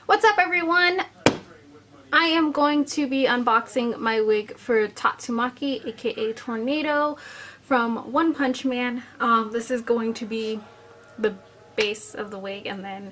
What's up, everyone? I am going to be unboxing my wig for Tatsumaki, aka Tornado, from One Punch Man. This is going to be the base of the wig, and then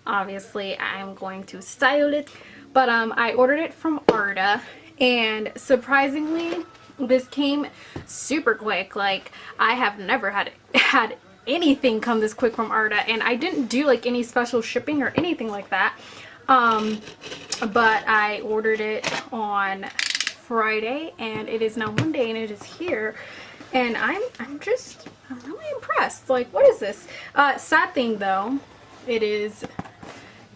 obviously I'm going to style it. But I ordered it from Arda, and surprisingly this came super quick. Like, I have never had anything come this quick from Arda, and I didn't do like any special shipping or anything like that. But I ordered it on Friday and it is now Monday and it is here, and I'm really impressed. Like, what is this? Sad thing though, it is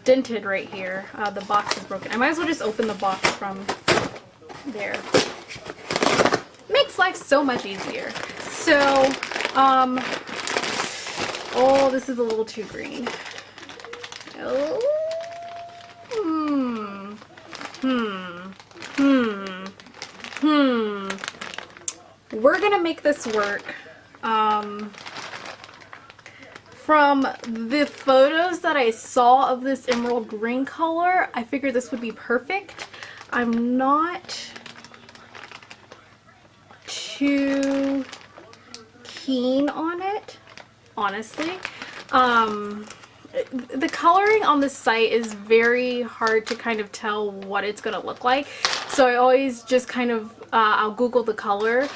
dented right here. The box is broken. I might as well just open the box from there. Makes life so much easier. So, oh, this is a little too green. Oh. We're gonna make this work. From the photos that I saw of this emerald green color, I figured this would be perfect. I'm not too keen on it, honestly. The coloring on the site is very hard to kind of tell what it's gonna look like, so I always just kind of I'll Google the color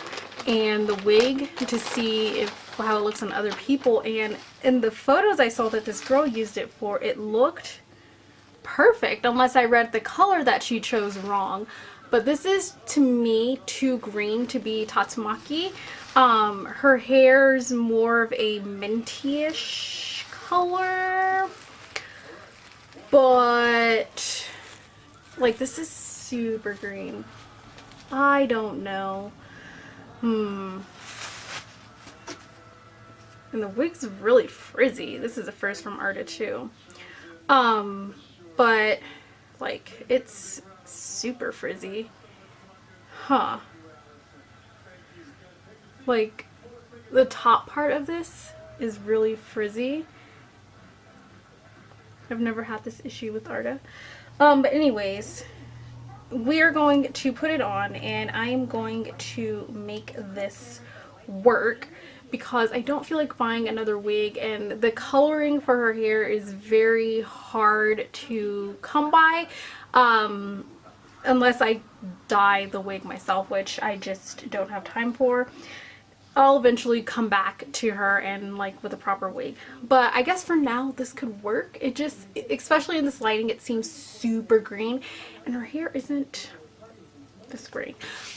and the wig to see how it looks on other people, and in the photos I saw that this girl used it for, it looked perfect, unless I read the color that she chose wrong. But this is, to me, too green to be Tatsumaki. Her hair's more of a minty-ish color, but like, this is super green. I don't know. And the wig's really frizzy. This is a first from Arda too. But like, it's super frizzy. Huh. Like, the top part of this is really frizzy. I've never had this issue with Arda. But anyways, we are going to put it on, and I am going to make this work because I don't feel like buying another wig, and the coloring for her hair is very hard to come by, unless I dye the wig myself, which I just don't have time for. I'll eventually come back to her and like with a proper wig, but I guess for now this could work. It just, especially in this lighting, it seems super green and her hair isn't this green.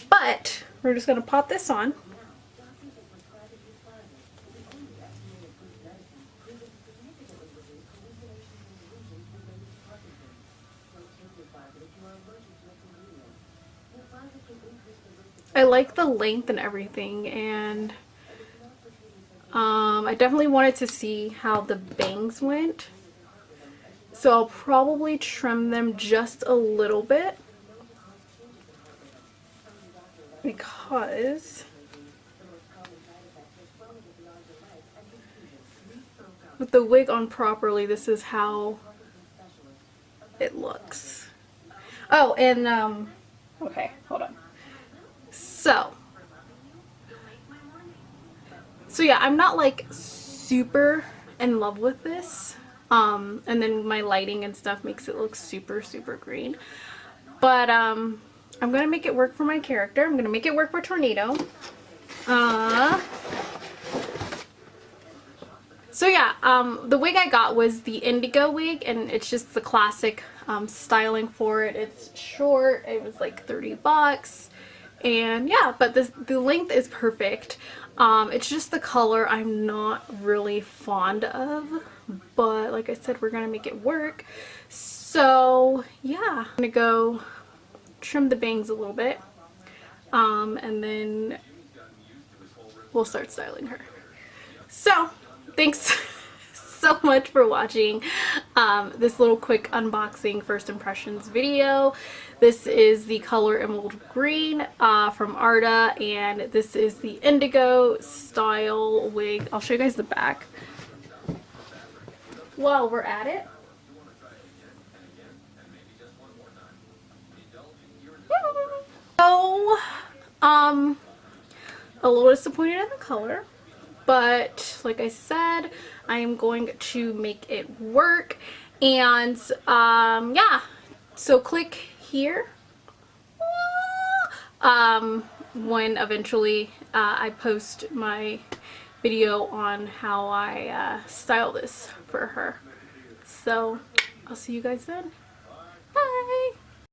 But we're just gonna pop this on. I like the length and everything, and I definitely wanted to see how the bangs went, so I'll probably trim them just a little bit because with the wig on properly, this is how it looks. Oh, and okay, hold on. So yeah, I'm not like super in love with this, and then my lighting and stuff makes it look super green, but I'm gonna make it work for my character. I'm gonna make it work for Tornado. So yeah, the wig I got was the Indigo wig, and it's just the classic styling for it. It's short. It was like 30 bucks. And yeah, but the length is perfect. It's just the color I'm not really fond of, but like I said, we're gonna make it work. So yeah, I'm gonna go trim the bangs a little bit, and then we'll start styling her. So thanks so much for watching this little quick unboxing first impressions video. This is the color emerald green from Arda, and this is the indigo style wig. I'll show you guys the back while we're at it. A little disappointed in the color, but like I said, I am going to make it work. And yeah, so click here when eventually I post my video on how I style this for her. So I'll see you guys then. Bye!